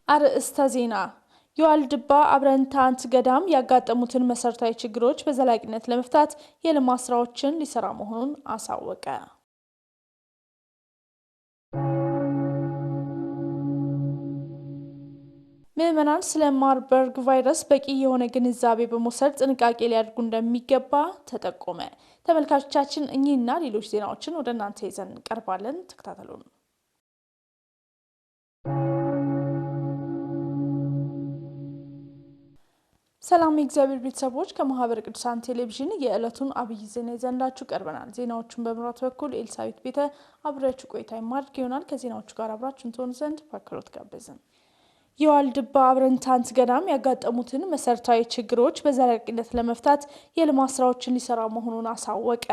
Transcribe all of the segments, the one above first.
አርእስተ ዜና የዋልድባ አብረንታንት ገዳም ያጋጠሙትን መሰረታዊ ችግሮች በዘላቂነት ለመፍታት የልማት ስራዎችን ሊሰራ መሆኑን አሳወቀ። ምዕመናን ስለ ማርበርግ ቫይረስ በቂ የሆነ ግንዛቤ በመውሰድ ጥንቃቄ ሊያደርጉ እንደሚገባ ተጠቆመ። ተመልካቾቻችን እኚህና ሌሎች ዜናዎችን ወደ እናንተ ይዘን ቀርባለን። ተከታተሉን። ሰላም የእግዚአብሔር ቤተሰቦች ከማህበረ ቅዱሳን ቴሌቪዥን የዕለቱን አብይ ዜና ይዘንላችሁ ቀርበናል። ዜናዎቹን በመምራት በኩል ኤልሳቤት ቤተ አብራችሁ ቆይታ ማድረግ ይሆናል። ከዜናዎቹ ጋር አብራችሁን ትሆኑ ዘንድ በአክብሮት ጋበዝን። የዋልድባ አብረንታንት ገዳም ያጋጠሙትን መሰረታዊ ችግሮች በዘላቂነት ለመፍታት የልማት ስራዎችን ሊሰራ መሆኑን አሳወቀ።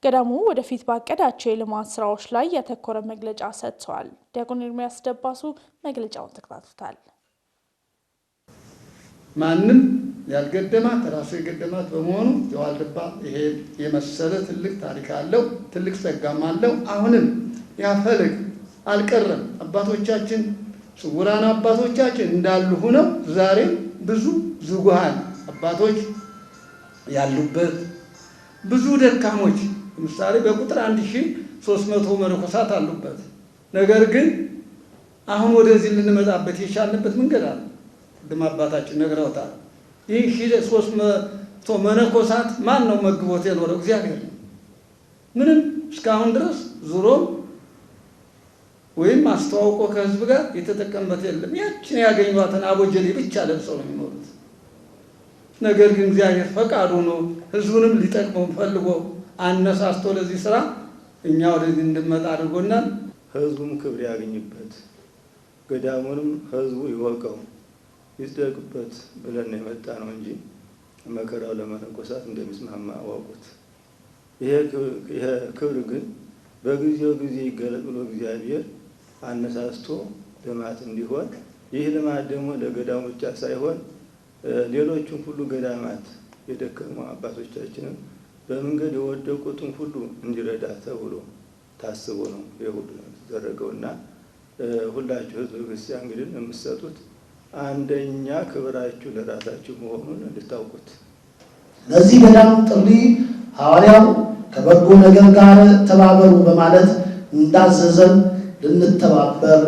ገዳሙ ወደፊት ባቀዳቸው የልማት ስራዎች ላይ ያተኮረ መግለጫ ሰጥቷል። ዲያቆን ኤርሚያስ ደባሱ መግለጫውን ተከታትሏል። ማንም ያልገደማት ራሱ የገደማት በመሆኑ የዋልድባ ይሄ የመሰለ ትልቅ ታሪክ አለው፣ ትልቅ ጸጋም አለው። አሁንም ያፈልግ አልቀረም። አባቶቻችን ስውራን አባቶቻችን እንዳሉ ሆነው ዛሬ ብዙ ዝጉሃን አባቶች ያሉበት ብዙ ደካሞች ለምሳሌ በቁጥር 1300 መነኮሳት አሉበት። ነገር ግን አሁን ወደዚህ ልንመጣበት የቻልንበት መንገድ አለ። ደም አባታችን ነግረውታል። ይህ 1300 መነኮሳት ማን ነው መግቦት የኖረው? እግዚአብሔር ነው። ምንም እስካሁን ድረስ ዙሮ ወይም አስተዋውቆ ከህዝብ ጋር የተጠቀመበት የለም። ያችን ያገኟትን አቦጀሌ ብቻ ለብሰው ነው የሚኖሩት። ነገር ግን እግዚአብሔር ፈቃዱ ነው ህዝቡንም ሊጠቅመው ፈልጎ አነሳስቶ ለዚህ ስራ እኛ ወደዚህ እንድንመጣ አድርጎናል። ህዝቡም ክብር ያገኝበት ገዳሙንም ህዝቡ ይወቀው ይስደቅበት ብለን የመጣ ነው እንጂ መከራው ለመነኮሳት እንደሚስማማ አዋቁት። ይሄ ክብር ግን በጊዜው ጊዜ ይገለጥ ብሎ እግዚአብሔር አነሳስቶ ልማት እንዲሆን፣ ይህ ልማት ደግሞ ለገዳሙ ብቻ ሳይሆን ሌሎቹን ሁሉ ገዳማት የደከሙ አባቶቻችንን በመንገድ የወደቁትን ሁሉ እንዲረዳ ተብሎ ታስቦ ነው የሁሉ ተደረገውና ሁላችሁ ህዝበ ክርስቲያን እንግዲህ የምትሰጡት አንደኛ ክብራችሁ ለራሳችሁ መሆኑን እንድታውቁት። ለዚህ ገዳም ጥሪ ሐዋርያው ከበጎ ነገር ጋር ተባበሩ በማለት እንዳዘዘን ልንተባበር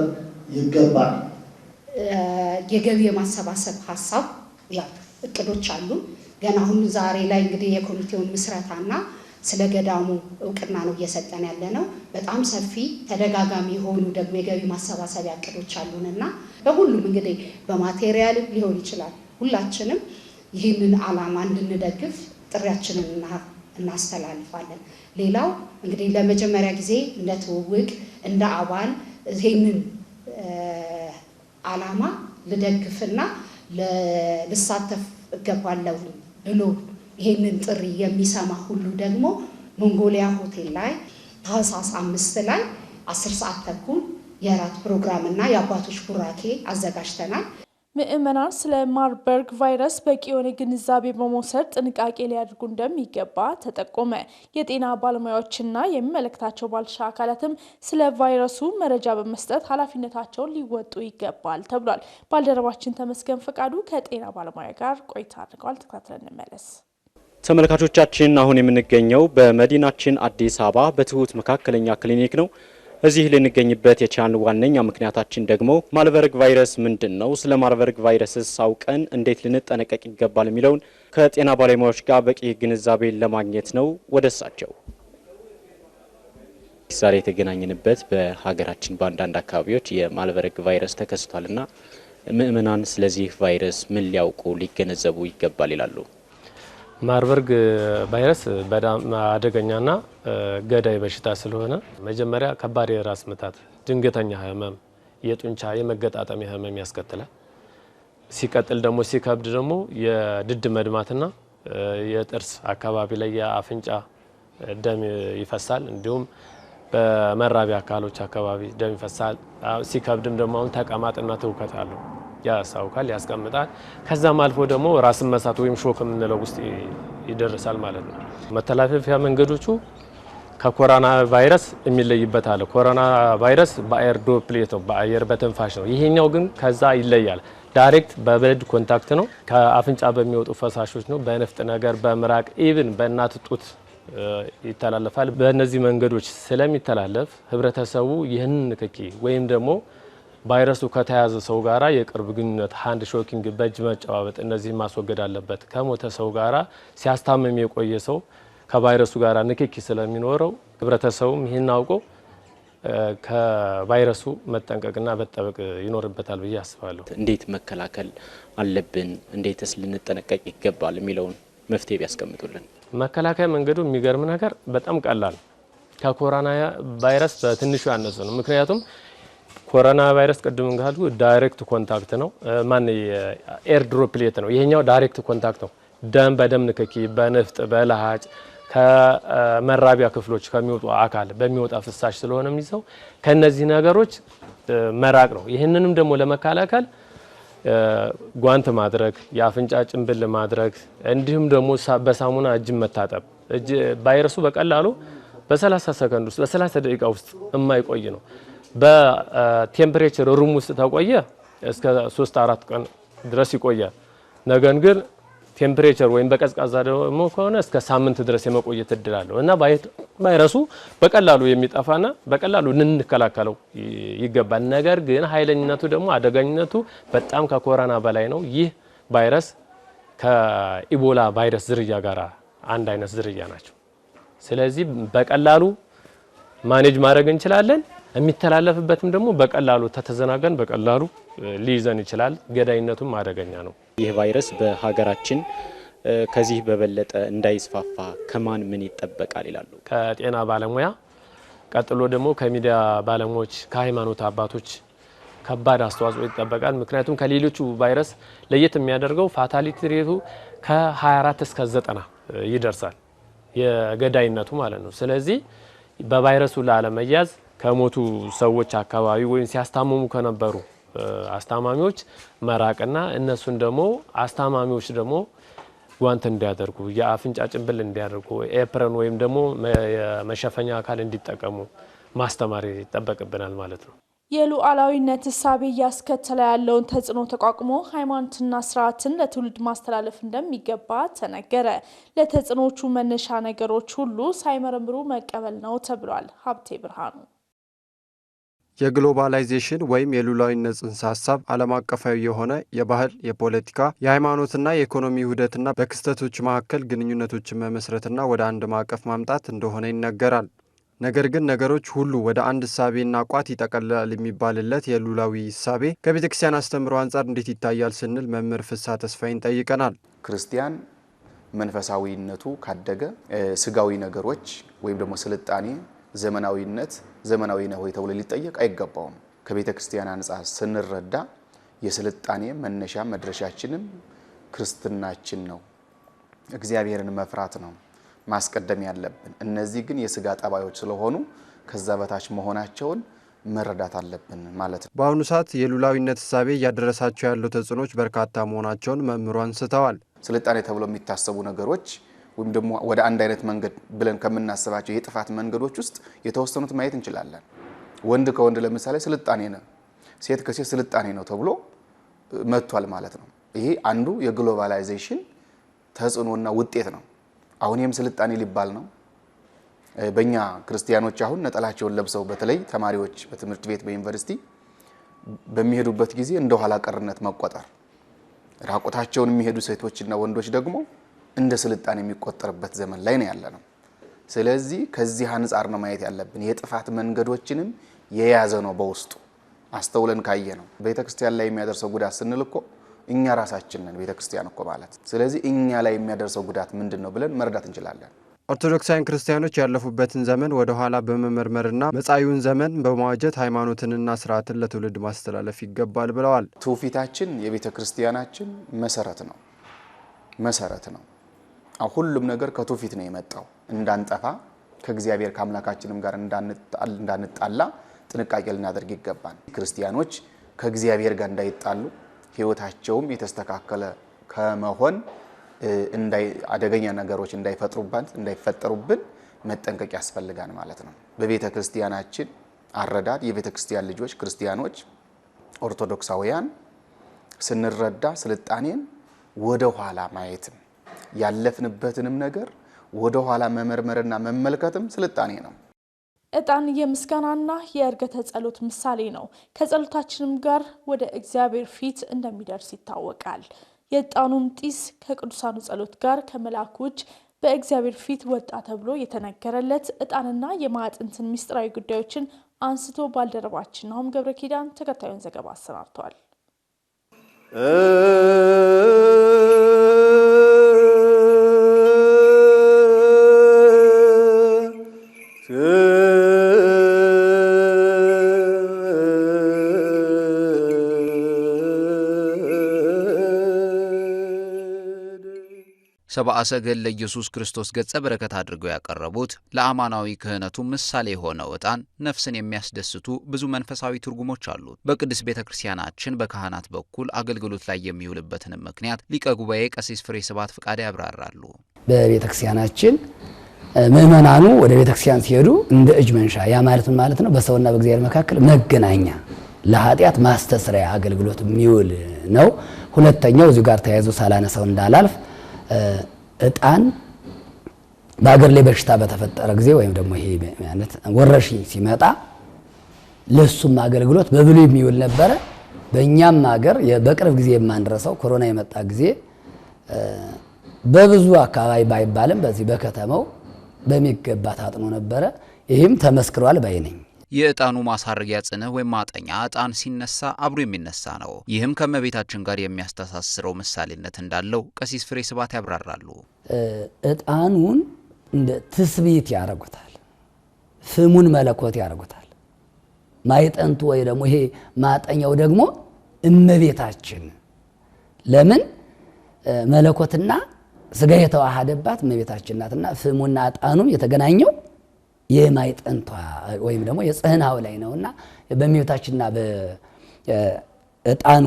ይገባል። የገቢ የማሰባሰብ ሐሳብ እቅዶች አሉ። ገና አሁን ዛሬ ላይ እንግዲህ የኮሚቴውን ምስረታና ስለ ገዳሙ እውቅና ነው እየሰጠን ያለነው። በጣም ሰፊ ተደጋጋሚ የሆኑ ደግሞ የገቢ ማሰባሰቢያ እቅዶች አሉንና በሁሉም እንግዲህ በማቴሪያል ሊሆን ይችላል። ሁላችንም ይህንን ዓላማ እንድንደግፍ ጥሪያችንን እናስተላልፋለን። ሌላው እንግዲህ ለመጀመሪያ ጊዜ እንደ ትውውቅ እንደ አባል ይህንን ዓላማ ልደግፍና ልሳተፍ እገባለሁ ብሎ ይሄንን ጥሪ የሚሰማ ሁሉ ደግሞ ሞንጎሊያ ሆቴል ላይ ታህሳስ 5 ላይ 10 ሰዓት ተኩል የራት ፕሮግራም እና የአባቶች ቡራኬ አዘጋጅተናል። ምዕመናን ስለ ማርበርግ ቫይረስ በቂ የሆነ ግንዛቤ በመውሰድ ጥንቃቄ ሊያደርጉ እንደሚገባ ተጠቆመ። የጤና ባለሙያዎችና የሚመለከታቸው ባለድርሻ አካላትም ስለ ቫይረሱ መረጃ በመስጠት ኃላፊነታቸውን ሊወጡ ይገባል ተብሏል። ባልደረባችን ተመስገን ፈቃዱ ከጤና ባለሙያ ጋር ቆይታ አድርገዋል። ተከታትለን እንመለስ። ተመልካቾቻችን አሁን የምንገኘው በመዲናችን አዲስ አበባ በትሁት መካከለኛ ክሊኒክ ነው። እዚህ ልንገኝበት የቻልን ዋነኛ ምክንያታችን ደግሞ ማርበርግ ቫይረስ ምንድነው፣ ስለ ማርበርግ ቫይረስስ አውቀን እንዴት ልንጠነቀቅ ይገባል የሚለውን ከጤና ባለሙያዎች ጋር በቂ ግንዛቤ ለማግኘት ነው። ወደሳቸው ዛሬ የተገናኘንበት በሀገራችን በአንዳንድ አካባቢዎች የማርበርግ ቫይረስ ተከስቷልና ምዕመናን ስለዚህ ቫይረስ ምን ሊያውቁ ሊገነዘቡ ይገባል ይላሉ? ማርበርግ ቫይረስ በጣም አደገኛና ገዳይ በሽታ ስለሆነ መጀመሪያ ከባድ የራስ ምታት፣ ድንገተኛ ህመም፣ የጡንቻ የመገጣጠሚያ ህመም ያስከትላል። ሲቀጥል ደግሞ ሲከብድ ደግሞ የድድ መድማትና የጥርስ አካባቢ ላይ የአፍንጫ ደም ይፈሳል። እንዲሁም በመራቢያ አካሎች አካባቢ ደም ይፈሳል። ሲከብድም ደግሞ አሁን ተቀማጥና ትውከት አለው። ያሳውካል፣ ያስቀምጣል። ከዛም አልፎ ደግሞ ራስን መሳት ወይም ሾክ የምንለው ውስጥ ይደርሳል ማለት ነው። መተላለፊያ መንገዶቹ ከኮሮና ቫይረስ የሚለይበት አለ። ኮሮና ቫይረስ በአየር ድሮፕሌት ነው፣ በአየር በትንፋሽ ነው። ይሄኛው ግን ከዛ ይለያል። ዳይሬክት በብለድ ኮንታክት ነው፣ ከአፍንጫ በሚወጡ ፈሳሾች ነው፣ በንፍጥ ነገር፣ በምራቅ ኢቭን በእናት ጡት ይተላለፋል። በእነዚህ መንገዶች ስለሚተላለፍ ህብረተሰቡ ይህንን ንክኪ ወይም ደግሞ ቫይረሱ ከተያዘ ሰው ጋራ የቅርብ ግንኙነት ሃንድ ሾኪንግ፣ በእጅ መጨባበጥ እነዚህ ማስወገድ አለበት። ከሞተ ሰው ጋራ ሲያስታምም የቆየ ሰው ከቫይረሱ ጋራ ንክኪ ስለሚኖረው ህብረተሰቡም ይህን አውቆ ከቫይረሱ መጠንቀቅና መጠበቅ ይኖርበታል ብዬ አስባለሁ። እንዴት መከላከል አለብን፣ እንዴትስ ልንጠነቀቅ ይገባል የሚለውን መፍትሄ ቢያስቀምጡልን። መከላከያ መንገዱ የሚገርም ነገር በጣም ቀላል፣ ከኮሮና ቫይረስ በትንሹ ያነሰ ነው። ምክንያቱም ኮሮና ቫይረስ ቅድም እንዳልኩ ዳይሬክት ኮንታክት ነው፣ ኤር ድሮፕሌት ነው። ይሄኛው ዳይሬክት ኮንታክት ነው። ደም በደም ንክኪ፣ በንፍጥ በለሃጭ ከመራቢያ ክፍሎች ከሚወጡ አካል በሚወጣ ፍሳሽ ስለሆነ የሚይዘው ከነዚህ ነገሮች መራቅ ነው። ይህንንም ደግሞ ለመከላከል ጓንት ማድረግ፣ የአፍንጫ ጭንብል ማድረግ፣ እንዲሁም ደግሞ በሳሙና እጅ መታጠብ። ቫይረሱ በቀላሉ በ30 ሰከንድ ውስጥ በ30 ደቂቃ ውስጥ የማይቆይ ነው። በቴምፕሬቸር ሩም ውስጥ ተቆየ እስከ 3-4 ቀን ድረስ ይቆያል። ነገር ግን ቴምፕሬቸር ወይም በቀዝቃዛ ደግሞ ከሆነ እስከ ሳምንት ድረስ የመቆየት እድል አለው እና ቫይረሱ በቀላሉ የሚጠፋና በቀላሉ ልንከላከለው ይገባል። ነገር ግን ኃይለኝነቱ ደግሞ አደገኝነቱ በጣም ከኮሮና በላይ ነው። ይህ ቫይረስ ከኢቦላ ቫይረስ ዝርያ ጋር አንድ አይነት ዝርያ ናቸው። ስለዚህ በቀላሉ ማኔጅ ማድረግ እንችላለን። የሚተላለፍበትም ደግሞ በቀላሉ ተተዘናገን በቀላሉ ሊይዘን ይችላል። ገዳይነቱም አደገኛ ነው። ይህ ቫይረስ በሀገራችን ከዚህ በበለጠ እንዳይስፋፋ ከማን ምን ይጠበቃል ይላሉ? ከጤና ባለሙያ ቀጥሎ ደግሞ ከሚዲያ ባለሙያዎች፣ ከሃይማኖት አባቶች ከባድ አስተዋጽኦ ይጠበቃል። ምክንያቱም ከሌሎቹ ቫይረስ ለየት የሚያደርገው ፋታሊቲ ሬቱ ከ24 እስከ 90 ይደርሳል፣ የገዳይነቱ ማለት ነው። ስለዚህ በቫይረሱ ላለመያዝ ከሞቱ ሰዎች አካባቢ ወይም ሲያስታምሙ ከነበሩ አስታማሚዎች መራቅና እነሱን ደግሞ አስታማሚዎች ደግሞ ጓንት እንዲያደርጉ፣ የአፍንጫ ጭንብል እንዲያደርጉ፣ ኤፕረን ወይም ደግሞ የመሸፈኛ አካል እንዲጠቀሙ ማስተማር ይጠበቅብናል ማለት ነው። የሉዓላዊነት እሳቤ እያስከተለ ያለውን ተጽዕኖ ተቋቁሞ ሃይማኖትና ስርዓትን ለትውልድ ማስተላለፍ እንደሚገባ ተነገረ። ለተጽዕኖቹ መነሻ ነገሮች ሁሉ ሳይመረምሩ መቀበል ነው ተብሏል። ሀብቴ ብርሃኑ። የግሎባላይዜሽን ወይም የሉዓላዊነት ጽንሰ ሀሳብ ዓለም አቀፋዊ የሆነ የባህል፣ የፖለቲካ፣ የሃይማኖትና የኢኮኖሚ ውህደትና በክስተቶች መካከል ግንኙነቶችን መመስረትና ወደ አንድ ማዕቀፍ ማምጣት እንደሆነ ይነገራል። ነገር ግን ነገሮች ሁሉ ወደ አንድ እሳቤና ቋት ይጠቀልላል የሚባልለት የሉዓላዊ እሳቤ ከቤተ ክርስቲያን አስተምሮ አንጻር እንዴት ይታያል ስንል መምህር ፍስሐ ተስፋዬን ጠይቀናል። ክርስቲያን መንፈሳዊነቱ ካደገ ስጋዊ ነገሮች ወይም ደግሞ ስልጣኔ፣ ዘመናዊነት ዘመናዊ ነው ወይ ተብሎ ሊጠየቅ አይገባውም። ከቤተ ክርስቲያን አንጻር ስንረዳ የስልጣኔ መነሻ መድረሻችንም ክርስትናችን ነው። እግዚአብሔርን መፍራት ነው ማስቀደም ያለብን። እነዚህ ግን የስጋ ጠባዮች ስለሆኑ ከዛ በታች መሆናቸውን መረዳት አለብን ማለት ነው። በአሁኑ ሰዓት የሉዓላዊነት እሳቤ እያደረሳቸው ያለው ተጽዕኖች በርካታ መሆናቸውን መምህሩ አንስተዋል። ስልጣኔ ተብሎ የሚታሰቡ ነገሮች ወይም ደግሞ ወደ አንድ አይነት መንገድ ብለን ከምናስባቸው የጥፋት መንገዶች ውስጥ የተወሰኑት ማየት እንችላለን። ወንድ ከወንድ ለምሳሌ ስልጣኔ ነው፣ ሴት ከሴት ስልጣኔ ነው ተብሎ መጥቷል ማለት ነው። ይሄ አንዱ የግሎባላይዜሽን ተጽዕኖና ውጤት ነው። አሁን ይሄም ስልጣኔ ሊባል ነው። በእኛ ክርስቲያኖች አሁን ነጠላቸውን ለብሰው በተለይ ተማሪዎች በትምህርት ቤት በዩኒቨርሲቲ በሚሄዱበት ጊዜ እንደ ኋላ ቀርነት መቆጠር፣ ራቁታቸውን የሚሄዱ ሴቶችና ወንዶች ደግሞ እንደ ስልጣኔ የሚቆጠርበት ዘመን ላይ ነው ያለነው። ስለዚህ ከዚህ አንጻር ነው ማየት ያለብን። የጥፋት መንገዶችንም የያዘ ነው በውስጡ አስተውለን ካየ ነው። ቤተክርስቲያን ላይ የሚያደርሰው ጉዳት ስንል እኮ እኛ ራሳችን ነን ቤተክርስቲያን እኮ ማለት። ስለዚህ እኛ ላይ የሚያደርሰው ጉዳት ምንድነው ብለን መረዳት እንችላለን። ኦርቶዶክሳውያን ክርስቲያኖች ያለፉበትን ዘመን ወደ ኋላ በመመርመርና መጻኢውን ዘመን በመዋጀት ሃይማኖትንና ስርዓትን ለትውልድ ማስተላለፍ ይገባል ብለዋል። ትውፊታችን የቤተክርስቲያናችን መሰረት ነው። ሁሉም ነገር ከትውፊት ነው የመጣው። እንዳንጠፋ ከእግዚአብሔር ከአምላካችንም ጋር እንዳንጣላ ጥንቃቄ ልናደርግ ይገባል። ክርስቲያኖች ከእግዚአብሔር ጋር እንዳይጣሉ ህይወታቸውም የተስተካከለ ከመሆን አደገኛ ነገሮች እንዳይፈጠሩብን መጠንቀቅ ያስፈልጋል ማለት ነው። በቤተ ክርስቲያናችን አረዳድ የቤተ ክርስቲያን ልጆች ክርስቲያኖች ኦርቶዶክሳውያን ስንረዳ ስልጣኔን ወደ ኋላ ማየትም ያለፍንበትንም ነገር ወደ ኋላ መመርመርና መመልከትም ስልጣኔ ነው። ዕጣን የምስጋናና የእርገተ ጸሎት ምሳሌ ነው። ከጸሎታችንም ጋር ወደ እግዚአብሔር ፊት እንደሚደርስ ይታወቃል። የዕጣኑም ጢስ ከቅዱሳኑ ጸሎት ጋር ከመላኩ እጅ በእግዚአብሔር ፊት ወጣ ተብሎ የተነገረለት ዕጣንና የማዕጠንትን ምስጢራዊ ጉዳዮችን አንስቶ ባልደረባችን ናሆም ገብረ ኪዳን ተከታዩን ዘገባ አሰናድቷል። ሰብአ ሰገል ለኢየሱስ ክርስቶስ ገጸ በረከት አድርገው ያቀረቡት ለአማናዊ ክህነቱ ምሳሌ የሆነው ዕጣን ነፍስን የሚያስደስቱ ብዙ መንፈሳዊ ትርጉሞች አሉት። በቅድስት ቤተክርስቲያናችን በካህናት በኩል አገልግሎት ላይ የሚውልበትን ምክንያት ሊቀ ጉባኤ ቀሲስ ፍሬ ስብሐት ፍቃድ ያብራራሉ። በቤተክርስቲያናችን ምእመናኑ ወደ ቤተክርስቲያን ሲሄዱ እንደ እጅ መንሻ ያ ማለት ነው በሰውና በእግዚአብሔር መካከል መገናኛ ለኃጢአት ማስተስሪያ አገልግሎት የሚውል ነው። ሁለተኛው እዚሁ ጋር ተያይዞ ሳላነሳው እንዳላልፍ ዕጣን በአገር ላይ በሽታ በተፈጠረ ጊዜ ወይም ደግሞ ይሄ ማለት ወረርሽኝ ሲመጣ ለሱም አገልግሎት በብሉይ የሚውል ነበረ። በእኛም ሀገር በቅርብ ጊዜ የማንረሳው ኮሮና የመጣ ጊዜ በብዙ አካባቢ ባይባልም በዚህ በከተማው በሚገባ ታጥኖ ነበረ። ይህም ተመስክሯል ባይ ነኝ። የዕጣኑ ማሳረጊያ ጽንህ ወይም ማጠኛ ዕጣን ሲነሳ አብሮ የሚነሳ ነው። ይህም ከመቤታችን ጋር የሚያስተሳስረው ምሳሌነት እንዳለው ቀሲስ ፍሬ ስብሐት ያብራራሉ። ዕጣኑን እንደ ትስብእት ያደርጉታል፣ ፍሙን መለኮት ያደርጉታል። ማይጠንቱ ወይ ደግሞ ይሄ ማጠኛው ደግሞ እመቤታችን ለምን መለኮትና ስጋ የተዋሃደባት እመቤታችን ናትና ፍሙና ዕጣኑም የተገናኘው የማይጠንቷ ወይም ደግሞ የጽህናው ላይ ነውና በእመቤታችንና በዕጣኑ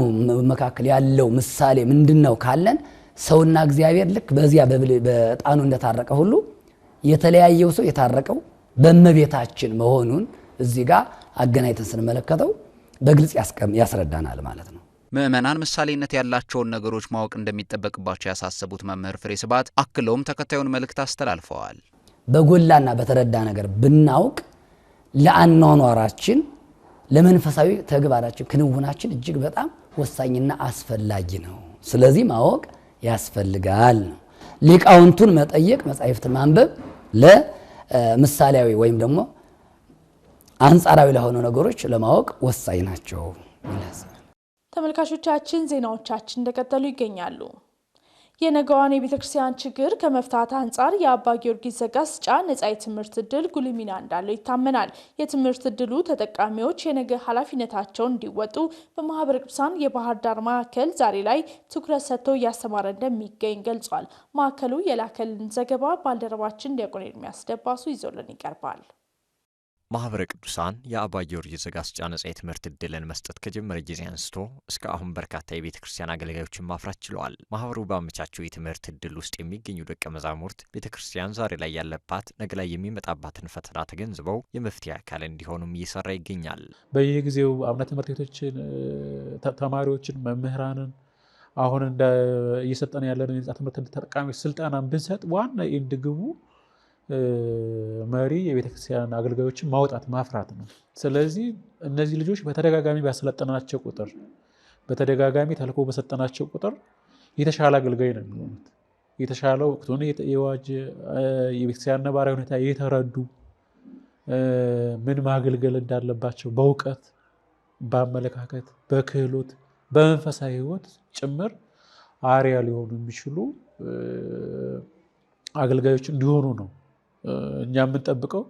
መካከል ያለው ምሳሌ ምንድነው ካለን ሰውና እግዚአብሔር ልክ በዚያ በዕጣኑ እንደታረቀ ሁሉ የተለያየው ሰው የታረቀው በእመቤታችን መሆኑን እዚህ ጋር አገናኝተን ስንመለከተው በግልጽ ያስረዳናል ማለት ነው። ምእመናን ምሳሌነት ያላቸውን ነገሮች ማወቅ እንደሚጠበቅባቸው ያሳሰቡት መምህር ፍሬ ስብሐት አክለውም ተከታዩን መልእክት አስተላልፈዋል። በጎላና በተረዳ ነገር ብናውቅ ለአኗኗራችን ለመንፈሳዊ ተግባራችን ክንውናችን እጅግ በጣም ወሳኝና አስፈላጊ ነው። ስለዚህ ማወቅ ያስፈልጋል ነው። ሊቃውንቱን መጠየቅ፣ መጻሕፍትን ማንበብ ለምሳሌያዊ ወይም ደግሞ አንጻራዊ ለሆኑ ነገሮች ለማወቅ ወሳኝ ናቸው። ተመልካቾቻችን ዜናዎቻችን እንደቀጠሉ ይገኛሉ። የነገዋን የቤተክርስቲያን ችግር ከመፍታት አንጻር የአባ ጊዮርጊስ ዘጋስጫ ነጻ የትምህርት ዕድል ጉልህ ሚና እንዳለው ይታመናል። የትምህርት ዕድሉ ተጠቃሚዎች የነገ ኃላፊነታቸውን እንዲወጡ በማህበረ ቅዱሳን የባህር ዳር ማዕከል ዛሬ ላይ ትኩረት ሰጥቶ እያስተማረ እንደሚገኝ ገልጿል። ማዕከሉ የላከልን ዘገባ ባልደረባችን ዲያቆን ኤርሚያስ ደባሱ ይዞልን ይቀርባል። ማህበረ ቅዱሳን የአባ ጊዮርጊስ ዘጋስጫ ነጻ የትምህርት ዕድልን መስጠት ከጀመረ ጊዜ አንስቶ እስከ አሁን በርካታ የቤተ ክርስቲያን አገልጋዮችን ማፍራት ችለዋል። ማህበሩ ባመቻቸው የትምህርት ዕድል ውስጥ የሚገኙ ደቀ መዛሙርት ቤተ ክርስቲያን ዛሬ ላይ ያለባት ነገ ላይ የሚመጣባትን ፈተና ተገንዝበው የመፍትሄ አካል እንዲሆኑም እየሰራ ይገኛል። በየጊዜው አብነት ትምህርት ቤቶችን ተማሪዎችን መምህራንን አሁን እየሰጠን ያለነው የነጻ ትምህርት ተጠቃሚዎች ስልጠናን ብንሰጥ ዋና ኤንድ ግቡ መሪ የቤተክርስቲያን አገልጋዮችን ማውጣት ማፍራት ነው። ስለዚህ እነዚህ ልጆች በተደጋጋሚ ባሰለጠናቸው ቁጥር በተደጋጋሚ ተልኮ በሰጠናቸው ቁጥር የተሻለ አገልጋይ ነው የሚሆኑት። የተሻለ ወቅቱን የዋጅ የቤተክርስቲያን ነባራዊ ሁኔታ የተረዱ ምን ማገልገል እንዳለባቸው በእውቀት፣ በአመለካከት፣ በክህሎት፣ በመንፈሳዊ ሕይወት ጭምር አርያ ሊሆኑ የሚችሉ አገልጋዮች እንዲሆኑ ነው እኛ የምንጠብቀው።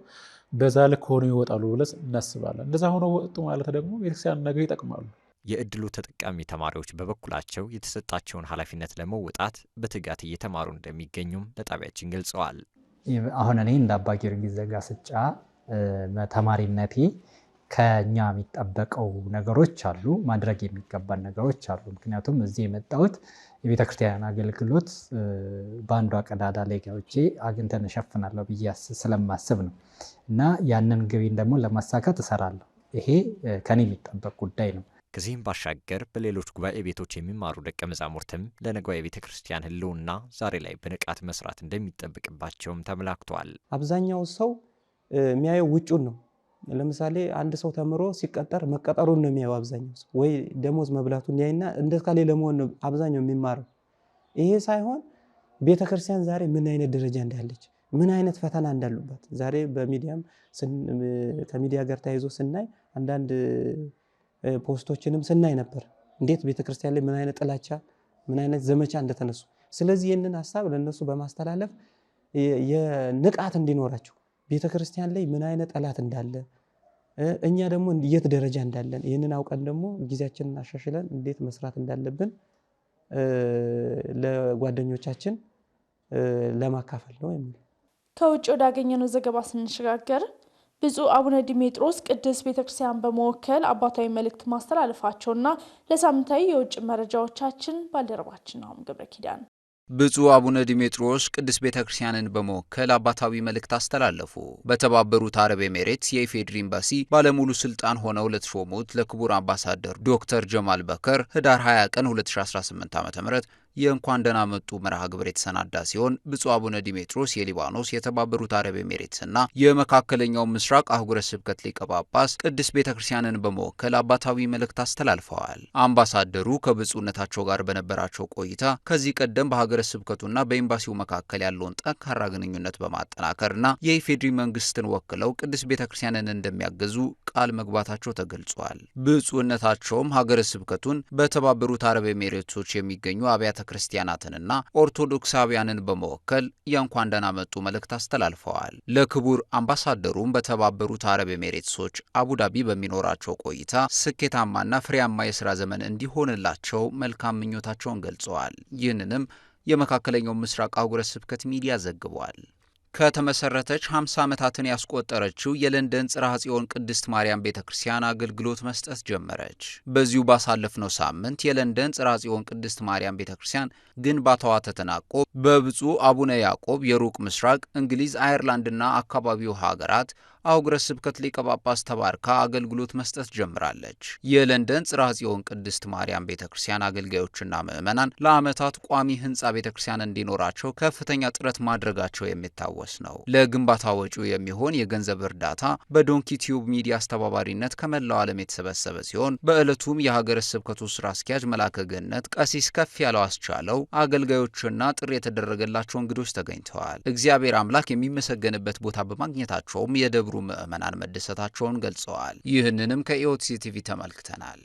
በዛ ልክ ሆነው ይወጣሉ ብለን እናስባለን። እንደዛ ሆነው ወጡ ማለት ደግሞ ቤተክርስቲያን ነገ ይጠቅማሉ። የዕድሉ ተጠቃሚ ተማሪዎች በበኩላቸው የተሰጣቸውን ኃላፊነት ለመወጣት በትጋት እየተማሩ እንደሚገኙም ለጣቢያችን ገልጸዋል። አሁን እኔ እንደ አባ ጊዮርጊስ ዘጋስጫ ተማሪነቴ ከኛ የሚጠበቀው ነገሮች አሉ፣ ማድረግ የሚገባን ነገሮች አሉ። ምክንያቱም እዚህ የመጣሁት የቤተክርስቲያን አገልግሎት በአንዷ ቀዳዳ ላይ ገብቼ አግኝተን እሸፍናለሁ ብዬ ስለማስብ ነው እና ያንን ግቤን ደግሞ ለማሳካት እሰራለሁ። ይሄ ከኔ የሚጠበቅ ጉዳይ ነው። ከዚህም ባሻገር በሌሎች ጉባኤ ቤቶች የሚማሩ ደቀ መዛሙርትም ለነገዋ የቤተ ክርስቲያን ሕልውና ዛሬ ላይ በንቃት መስራት እንደሚጠበቅባቸውም ተመላክቷል። አብዛኛው ሰው የሚያየው ውጩን ነው። ለምሳሌ አንድ ሰው ተምሮ ሲቀጠር መቀጠሩን ነው የሚያየው አብዛኛው ሰው፣ ወይ ደሞዝ መብላቱን ያይና እንደካሌ ለመሆን ነው አብዛኛው የሚማረው። ይሄ ሳይሆን ቤተክርስቲያን ዛሬ ምን አይነት ደረጃ እንዳለች፣ ምን አይነት ፈተና እንዳሉባት ዛሬ በሚዲያም ከሚዲያ ጋር ተያይዞ ስናይ አንዳንድ ፖስቶችንም ስናይ ነበር። እንዴት ቤተክርስቲያን ላይ ምን አይነት ጥላቻ፣ ምን አይነት ዘመቻ እንደተነሱ። ስለዚህ ይህንን ሐሳብ ለነሱ በማስተላለፍ የንቃት እንዲኖራቸው ቤተክርስቲያን ላይ ምን አይነት ጠላት እንዳለ እኛ ደግሞ የት ደረጃ እንዳለን ይህንን አውቀን ደግሞ ጊዜያችንን አሻሽለን እንዴት መስራት እንዳለብን ለጓደኞቻችን ለማካፈል ነው የሚል። ከውጭ ወዳገኘነው ዘገባ ስንሸጋገር ብፁዕ አቡነ ዲሜጥሮስ ቅድስት ቤተክርስቲያን በመወከል አባታዊ መልእክት ማስተላለፋቸውና ለሳምንታዊ የውጭ መረጃዎቻችን ባልደረባችን ነው ገብረ ኪዳን። ብፁዕ አቡነ ዲሜጥሮስ ቅድስት ቤተክርስቲያንን በመወከል አባታዊ መልእክት አስተላለፉ። በተባበሩት አረብ ኤሜሬትስ የኢፌዴሪ ኤምባሲ ባለሙሉ ስልጣን ሆነው ለተሾሙት ለክቡር አምባሳደር ዶክተር ጀማል በከር ህዳር 20 ቀን 2018 ዓ.ም የእንኳን ደህና መጡ መርሃ ግብር የተሰናዳ ሲሆን ብፁዕ አቡነ ዲሜጥሮስ የሊባኖስ የተባበሩት አረብ ኤሜሬትስና የመካከለኛው ምስራቅ አህጉረ ስብከት ሊቀ ጳጳስ ቅድስት ቤተክርስቲያንን በመወከል አባታዊ መልእክት አስተላልፈዋል። አምባሳደሩ ከብፁዕነታቸው ጋር በነበራቸው ቆይታ ከዚህ ቀደም በሀገረ ስብከቱና በኤምባሲው መካከል ያለውን ጠንካራ ግንኙነት በማጠናከርና የኢፌዴሪ መንግስትን ወክለው ቅድስት ቤተክርስቲያንን እንደሚያገዙ ቃል መግባታቸው ተገልጿል። ብፁዕነታቸውም ሀገረ ስብከቱን በተባበሩት አረብ ኤሜሬቶች የሚገኙ አብያተ ክርስቲያናትንና ኦርቶዶክሳውያንን በመወከል የእንኳን ደህና መጡ መልእክት አስተላልፈዋል። ለክቡር አምባሳደሩም በተባበሩት አረብ ኤሜሬትሶች አቡዳቢ በሚኖራቸው ቆይታ ስኬታማና ፍሬያማ የሥራ ዘመን እንዲሆንላቸው መልካም ምኞታቸውን ገልጸዋል። ይህንንም የመካከለኛው ምስራቅ አህጉረ ስብከት ሚዲያ ዘግቧል። ከተመሰረተች 50 ዓመታትን ያስቆጠረችው የለንደን ጽርሐ ጽዮን ቅድስት ማርያም ቤተክርስቲያን አገልግሎት መስጠት ጀመረች። በዚሁ ባሳለፍነው ሳምንት የለንደን ጽርሐ ጽዮን ቅድስት ማርያም ቤተክርስቲያን ግንባታዋ ተጠናቆ በብፁዕ አቡነ ያዕቆብ የሩቅ ምስራቅ እንግሊዝ፣ አየርላንድና አካባቢው ሀገራት አህጉረ ስብከት ሊቀ ጳጳስ ተባርካ አገልግሎት መስጠት ጀምራለች። የለንደን ጽርሐ ጽዮን ቅድስት ማርያም ቤተክርስቲያን አገልጋዮችና ምዕመናን ለዓመታት ቋሚ ህንፃ ቤተክርስቲያን እንዲኖራቸው ከፍተኛ ጥረት ማድረጋቸው የሚታወስ ነው። ለግንባታ ወጪው የሚሆን የገንዘብ እርዳታ በዶንኪ ቲዩብ ሚዲያ አስተባባሪነት ከመላው ዓለም የተሰበሰበ ሲሆን በዕለቱም የሀገረ ስብከቱ ስራ አስኪያጅ መላከ ገነት ቀሲስ ከፍ ያለው አስቻለው፣ አገልጋዮችና ጥሪ የተደረገላቸው እንግዶች ተገኝተዋል። እግዚአብሔር አምላክ የሚመሰገንበት ቦታ በማግኘታቸውም የደብሩ ምዕመናን መደሰታቸውን ገልጸዋል። ይህንንም ከኢኦቲሲ ቲቪ ተመልክተናል።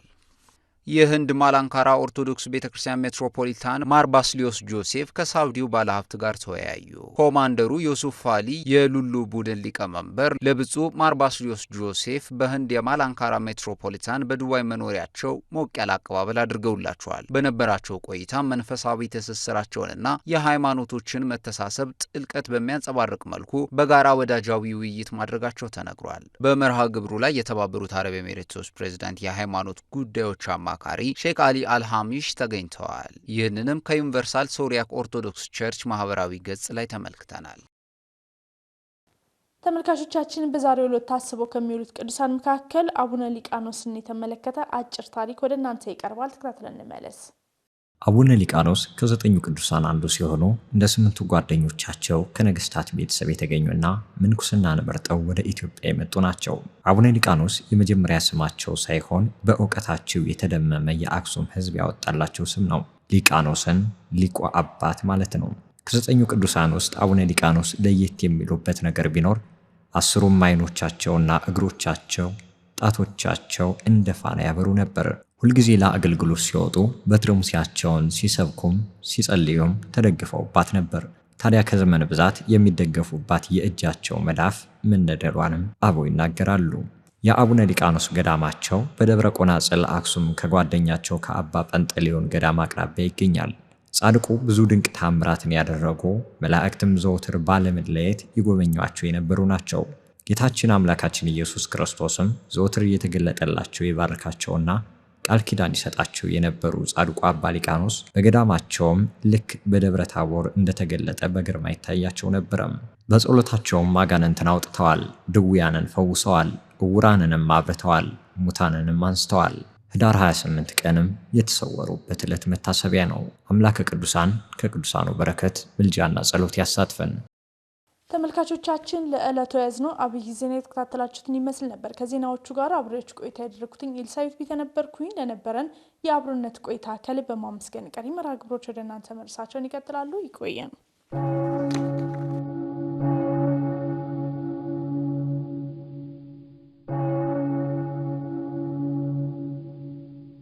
የህንድ ማላንካራ ኦርቶዶክስ ቤተክርስቲያን ሜትሮፖሊታን ማር ባስሊዮስ ጆሴፍ ከሳውዲው ባለሀብት ጋር ተወያዩ። ኮማንደሩ ዮሱፍ ፋሊ የሉሉ ቡድን ሊቀመንበር ለብፁዕ ማር ባስሊዮስ ጆሴፍ በህንድ የማላንካራ ሜትሮፖሊታን በዱባይ መኖሪያቸው ሞቅ ያለ አቀባበል አድርገውላቸዋል። በነበራቸው ቆይታ መንፈሳዊ ትስስራቸውንና የሃይማኖቶችን መተሳሰብ ጥልቀት በሚያንጸባርቅ መልኩ በጋራ ወዳጃዊ ውይይት ማድረጋቸው ተነግሯል። በመርሃ ግብሩ ላይ የተባበሩት አረብ ኤሜሬቶስ ፕሬዝዳንት የሃይማኖት ጉዳዮች አማካሪ ሼክ አሊ አልሃሚሽ ተገኝተዋል። ይህንንም ከዩኒቨርሳል ሶሪያክ ኦርቶዶክስ ቸርች ማህበራዊ ገጽ ላይ ተመልክተናል። ተመልካቾቻችን በዛሬው ዕለት ታስበው ከሚውሉት ቅዱሳን መካከል አቡነ ሊቃኖስን የተመለከተ አጭር ታሪክ ወደ እናንተ ይቀርባል። ተከታትለን እንመለስ። አቡነ ሊቃኖስ ከ9 ቅዱሳን አንዱ ሲሆኑ እንደ 8 ጓደኞቻቸው ከነገስታት ቤተሰብ የተገኙና ምንኩስናን መርጠው ወደ ኢትዮጵያ የመጡ ናቸው። አቡነ ሊቃኖስ የመጀመሪያ ስማቸው ሳይሆን በእውቀታቸው የተደመመ የአክሱም ሕዝብ ያወጣላቸው ስም ነው። ሊቃኖስን ሊቁ አባት ማለት ነው። ከ9 ቅዱሳን ውስጥ አቡነ ሊቃኖስ ለየት የሚሉበት ነገር ቢኖር 10ቱም ዓይኖቻቸውና እግሮቻቸው፣ ጣቶቻቸው እንደ ፋና ያበሩ ነበር። ሁልጊዜ ለአገልግሎት ሲወጡ በትረ ሙሴያቸውን ሲሰብኩም ሲጸልዩም ተደግፈውባት ነበር። ታዲያ ከዘመን ብዛት የሚደገፉባት የእጃቸው መዳፍ መነደሏንም አበው ይናገራሉ። የአቡነ ሊቃኖስ ገዳማቸው በደብረ ቆናጽል አክሱም ከጓደኛቸው ከአባ ጰንጠሌዎን ገዳም አቅራቢያ ይገኛል። ጻድቁ ብዙ ድንቅ ታምራትን ያደረጉ መላእክትም ዘወትር ባለመለየት ይጎበኟቸው የነበሩ ናቸው። ጌታችን አምላካችን ኢየሱስ ክርስቶስም ዘወትር እየተገለጠላቸው ይባርካቸውና ቃል ኪዳን ይሰጣቸው የነበሩ ጻድቁ አባ ሊቃኖስ በገዳማቸውም ልክ በደብረ ታቦር እንደተገለጠ በግርማ ይታያቸው ነበረም። በጸሎታቸውም አጋንንትን አውጥተዋል፣ ድውያንን ፈውሰዋል፣ ዕውራንንም አብርተዋል፣ ሙታንንም አንስተዋል። ህዳር 28 ቀንም የተሰወሩበት ዕለት መታሰቢያ ነው። አምላከ ቅዱሳን ከቅዱሳኑ በረከት ምልጃና ጸሎት ያሳትፈን። ተመልካቾቻችን ለዕለቱ ያዝነው አብይ ዜና የተከታተላችሁትን ይመስል ነበር። ከዜናዎቹ ጋር አብሬያችሁ ቆይታ ያደረኩትኝ ኤልሳቤት ቤተ ነበርኩኝ። ለነበረን የአብሮነት ቆይታ ከልብ በማመስገን ቀሪ መርሃ ግብሮች ወደ እናንተ መድረሳቸውን ይቀጥላሉ። ይቆየን።